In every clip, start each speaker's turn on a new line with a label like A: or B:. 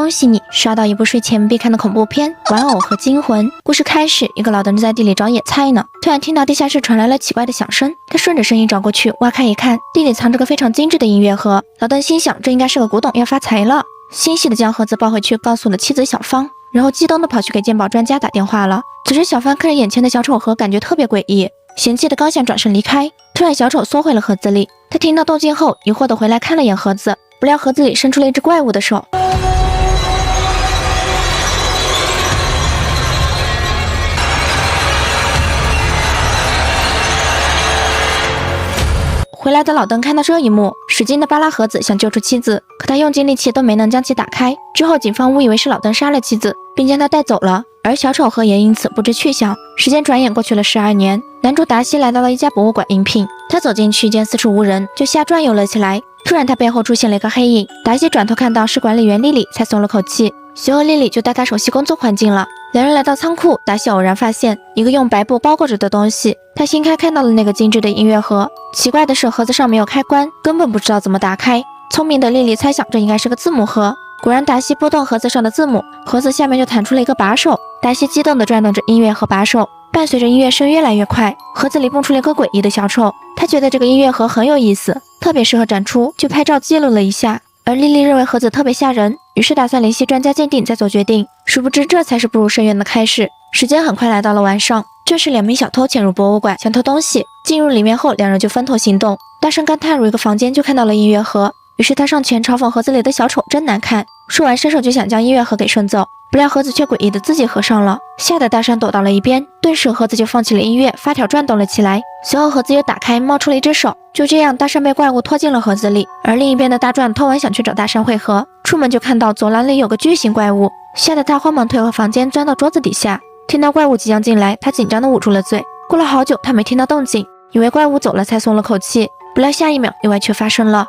A: 恭喜你刷到一部睡前必看的恐怖片《玩偶和惊魂》。故事开始，一个老登正在地里找野菜呢，突然听到地下室传来了奇怪的响声。他顺着声音找过去，挖开一看，地里藏着个非常精致的音乐盒。老登心想，这应该是个古董，要发财了。欣喜的将盒子抱回去，告诉了妻子小芳，然后激动的跑去给鉴宝专家打电话了。此时小芳看着眼前的小丑盒，感觉特别诡异，嫌弃的刚想转身离开，突然小丑缩回了盒子里。他听到动静后，疑惑的回来看了眼盒子，不料盒子里伸出了一只怪物的手。回来的老登看到这一幕，使劲的扒拉盒子想救出妻子，可他用尽力气都没能将其打开。之后警方误以为是老登杀了妻子，并将他带走了，而小丑盒也因此不知去向。时间转眼过去了12年，男主达西来到了一家博物馆应聘。他走进去见四处无人，就瞎转悠了起来。突然他背后出现了一个黑影，达西转头看到是管理员莉莉，才松了口气。随后莉莉就带他熟悉工作环境了。两人来到仓库，达西偶然发现一个用白布包裹着的东西，他掀开看到了那个精致的音乐盒。奇怪的是，盒子上没有开关，根本不知道怎么打开。聪明的莉莉猜想这应该是个字母盒，果然达西拨动盒子上的字母，盒子下面就弹出了一个把手。达西激动地转动着音乐和把手，伴随着音乐声越来越快，盒子里蹦出了一个诡异的小丑。他觉得这个音乐盒很有意思，特别适合展出，就拍照记录了一下。而莉莉认为盒子特别吓人，于是打算联系专家鉴定再做决定。殊不知这才是步入深渊的开始。时间很快来到了晚上，这时2名小偷潜入博物馆想偷东西，进入里面后，2人就分头行动。大圣刚踏入一个房间就看到了音乐盒，于是他上前嘲讽盒子里的小丑真难看，说完伸手就想将音乐盒给顺走，不料盒子却诡异的自己合上了，吓得大圣躲到了一边，顿时盒子就放起了音乐，发条转动了起来。随后盒子又打开，冒出了一只手。就这样，大圣被怪物拖进了盒子里，而另一边的大壮偷完想去找大圣会合，出门就看到走廊里有个巨型怪物，吓得他慌忙退回房间，钻到桌子底下。听到怪物即将进来，他紧张的捂住了嘴。过了好久，他没听到动静，以为怪物走了才松了口气，不料下一秒意外却发生了。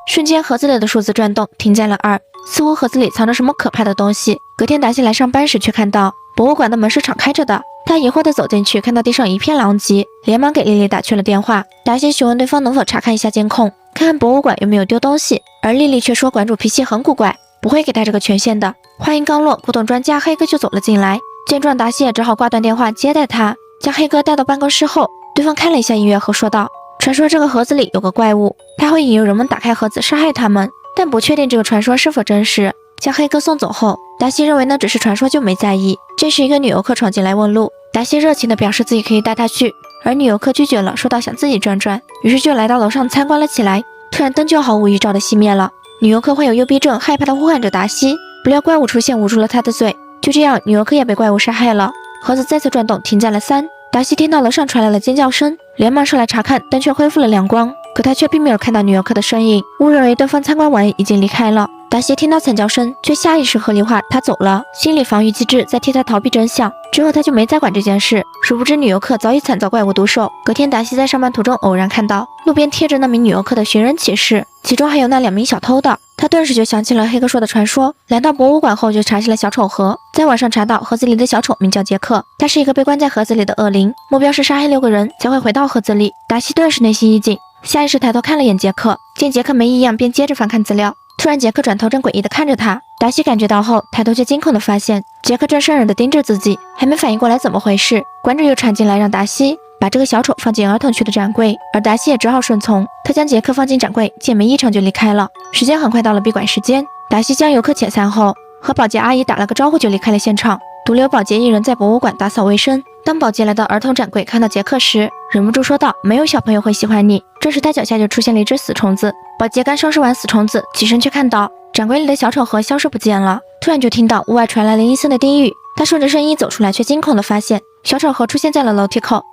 A: 瞬间盒子里的数字转动，停在了2，似乎盒子里藏着什么可怕的东西。隔天达西来上班时，却看到博物馆的门是敞开着的。他疑惑地走进去，看到地上一片狼藉，连忙给莉莉打去了电话。达西询问对方能否查看一下监控，看看博物馆有没有丢东西，而莉莉却说馆主脾气很古怪，不会给他这个权限的。话音刚落，古董专家黑哥就走了进来，见状达西也只好挂断电话接待他。将黑哥带到办公室后，对方看了一下音乐盒，说道：传说这个盒子里有个怪物，它会引诱人们打开盒子杀害他们，但不确定这个传说是否真实。将黑哥送走后，达西认为那只是传说，就没在意。这时一个女游客闯进来问路，达西热情地表示自己可以带她去，而女游客拒绝了，说道想自己转转，于是就来到楼上参观了起来。突然灯就毫无预兆地熄灭了，女游客患有幽闭症，害怕地呼喊着达西，不料怪物出现捂住了她的嘴。就这样，女游客也被怪物杀害了。盒子再次转动，停在了3。达西听到楼上传来了尖叫声，连忙上来查看，灯却恢复了亮光，可他却并没有看到女游客的身影，误认为对方参观完已经离开了。达西听到惨叫声，却下意识合理化他走了，心理防御机制在替他逃避真相。之后他就没再管这件事，殊不知女游客早已惨遭怪物毒手。隔天达西在上班途中偶然看到路边贴着那名女游客的寻人启事，其中还有那2名小偷的，他顿时就想起了黑哥说的传说。来到博物馆后就查起了小丑盒，在网上查到盒子里的小丑名叫杰克，他是一个被关在盒子里的恶灵，目标是杀害6个人才会回到盒子里。达西顿时内心一紧，下意识抬头看了眼杰克，见杰克没异样，便接着翻看资料。突然杰克转头正诡异地看着他，达西感觉到后抬头却惊恐地发现杰克正瘆人地盯着自己，还没反应过来怎么回事，馆主又传进来让达西把这个小丑放进儿童区的展柜，而达西也只好顺从。他将杰克放进展柜，见没异常就离开了。时间很快到了闭馆时间，达西将游客遣散后，和保洁阿姨打了个招呼就离开了现场，独留保洁一人在博物馆打扫卫生。当保洁来到儿童展柜看到杰克时，忍不住说道：没有小朋友会喜欢你。这时他脚下就出现了一只死虫子，保洁刚收拾完死虫子，起身却看到展柜里的小丑盒消失不见了。突然就听到屋外传来了阴森的低语，他顺着声音走出来，却惊恐地发现小丑盒出现在了楼梯口。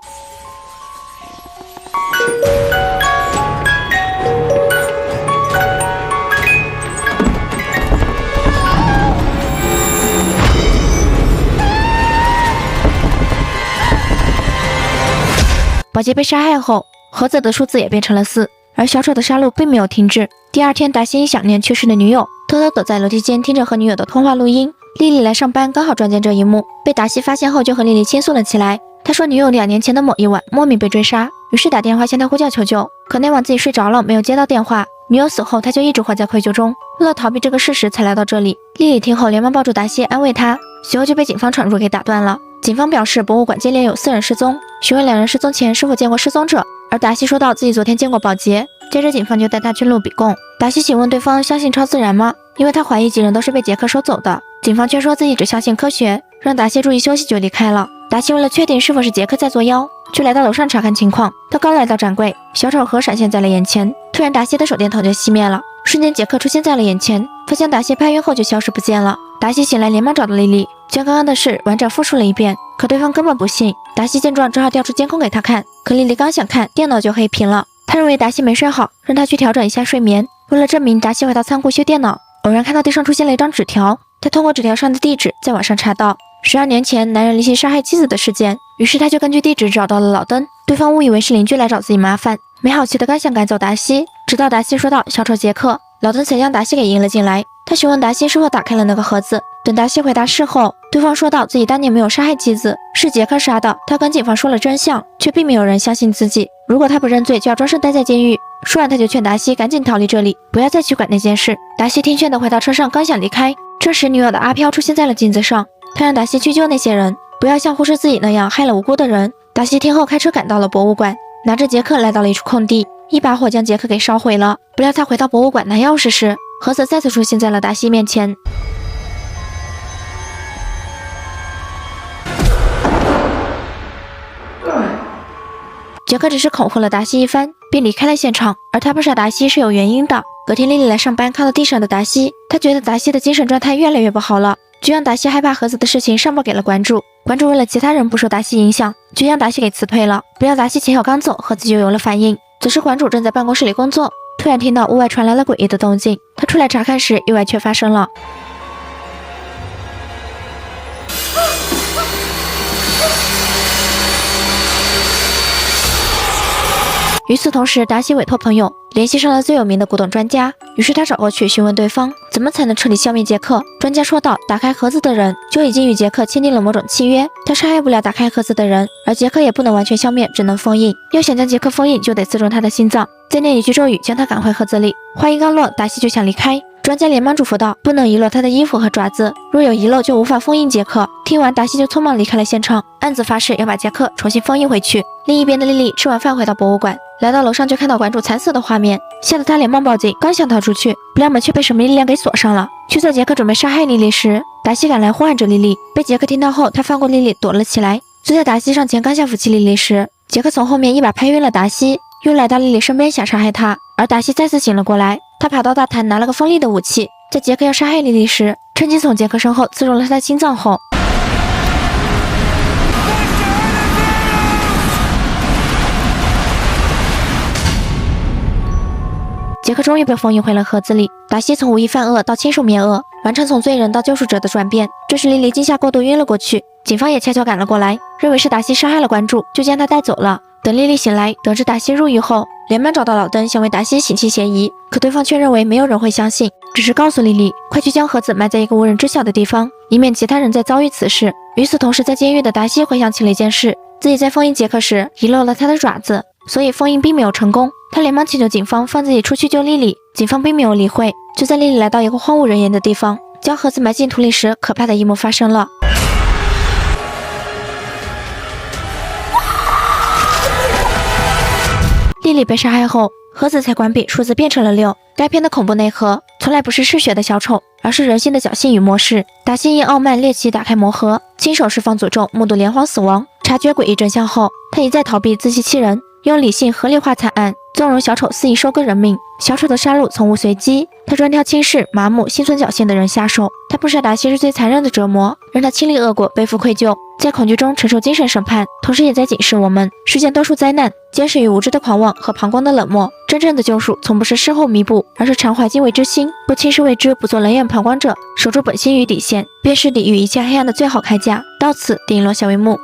A: 保洁被杀害后，盒子的数字也变成了4，而小丑的杀戮并没有停止。第2天，达西因想念去世的女友，偷偷躲在楼梯间听着和女友的通话录音。莉莉来上班，刚好撞见这一幕，被达西发现后就和莉莉倾诉了起来。他说女友2年前的某一晚莫名被追杀，于是打电话向他呼叫求救，可那晚自己睡着了，没有接到电话。女友死后，他就一直活在愧疚中，为了逃避这个事实才来到这里。莉莉听后连忙抱住达西安慰他，随后就被警方闯入给打断了。警方表示博物馆接连有4人失踪，询问2人失踪前是否见过失踪者，而达西说到自己昨天见过保洁。接着警方就带他去录笔供。达西询问对方相信超自然吗？因为他怀疑几人都是被杰克收走的。警方却说自己只相信科学，让达西注意休息就离开了。达西为了确定是否是杰克在作妖，就来到楼上查看情况。他刚来到展柜，小丑盒闪现在了眼前，突然达西的手电筒就熄灭了，瞬间杰克出现在了眼前，他将达西拍晕后就消失不见了。达西醒来连忙找到莉莉，将刚刚的事完整复述了一遍，可对方根本不信。达西见状只好调出监控给他看，可莉莉刚想看，电脑就黑屏了。他认为达西没睡好，让他去调整一下睡眠。为了证明，达西回到仓库修电脑，偶然看到地上出现了一张纸条，他通过纸条上的地址在网上查到12年前男人离奇杀害妻子的事件，于是他就根据地址找到了老登。对方误以为是邻居来找自己麻烦，没好气的刚想赶走达西，直到达西说到小丑杰克，老登才将达西给迎了进来。他询问达西是否打开了那个盒子，等达西回答是后，对方说到自己当年没有杀害妻子，是杰克杀的。他跟警方说了真相，却并没有人相信自己，如果他不认罪就要终身待在监狱。说完他就劝达西赶紧逃离这里，不要再去管那件事。达西听劝的回到车上，刚想离开，这时女友的阿飘出现在了镜子上，他让达西去救那些人，不要像忽视自己那样害了无辜的人。达西听后开车赶到了博物馆，拿着杰克来到了一处空地，一把火将杰克给烧毁了。不料他回到博物馆拿钥匙时，盒子再次出现在了达西面前。杰克只是恐吓了达西一番，便离开了现场，而他不杀达西是有原因的。隔天莉莉来上班，看到地上的达西，她觉得达西的精神状态越来越不好了，就让达西害怕盒子的事情上报给了馆主。馆主为了其他人不受达西影响，就将达西给辞退了。不料达西前脚刚走，盒子就有了反应。此时馆主正在办公室里工作，突然听到屋外传来了诡异的动静，他出来查看时，意外却发生了。与此同时，达西委托朋友联系上了最有名的古董专家，于是他找过去询问对方怎么才能彻底消灭杰克。专家说道，打开盒子的人就已经与杰克签订了某种契约，他杀害不了打开盒子的人，而杰克也不能完全消灭，只能封印。要想将杰克封印，就得刺中他的心脏，再念一句咒语将他赶回盒子里。话音刚落，达西就想离开，专家连忙嘱咐道，不能遗落他的衣服和爪子，若有遗漏就无法封印杰克。听完，达西就匆忙离开了现场，暗自发誓要把杰克重新封印回去。另一边的莉莉吃完饭回到博物馆，来到楼上就看到馆主惨死的画面，吓得他连忙报警，刚想逃出去，不料门却被神秘力量给锁上了。就在杰克准备杀害莉莉时，达西赶来呼喊着莉莉，被杰克听到后，他放过莉莉躲了起来。就在达西上前刚下扶起莉莉时，杰克从后面一把拍晕了达西，又来到莉莉身边想杀害她，而达西再次醒了过来，他跑到大堂拿了个锋利的武器，在杰克要杀害莉莉时，趁机从杰克身后刺中了他的心脏后，杰克终于被封印回了盒子里。达西从无意犯恶到亲手灭恶，完成从罪人到救赎者的转变。这时莉莉惊吓过度晕了过去，警方也悄悄赶了过来，认为是达西杀害了馆主，就将他带走了。等莉莉醒来，得知达西入狱后，连忙找到老登，想为达西洗弃嫌疑，可对方却认为没有人会相信，只是告诉莉莉快去将盒子埋在一个无人知晓的地方，以免其他人再遭遇此事。与此同时，在监狱的达西回想起了一件事，自己在封印杰克时遗漏了他的爪子，所以封印并没有成功。他连忙请求警方放自己出去救莉莉，警方并没有理会。就在莉莉来到一个荒无人烟的地方，将盒子埋进土里时，可怕的一幕发生了。莉莉被杀害后，盒子才关闭，数字变成了6。该片的恐怖内核从来不是嗜血的小丑，而是人性的侥幸与漠视。达西因傲慢猎奇打开魔盒，亲手释放诅咒，目睹连环死亡。察觉诡异真相后，他一再逃避，自欺欺人，用理性合理化惨案，纵容小丑肆意收割人命。小丑的杀戮从无随机，他专挑轻视、麻木、心存侥幸的人下手。他不杀达西是最残忍的折磨，让他经历恶果，背负愧疚，在恐惧中承受精神审判，同时也在警示我们：世间多数灾难，皆始于无知的狂妄和膀胱的冷漠。真正的救赎，从不是事后弥补，而是常怀敬畏之心，不轻视未知，不做冷眼旁观者，守住本心与底线，便是抵御一切黑暗的最好铠甲。到此，电影落下帷幕。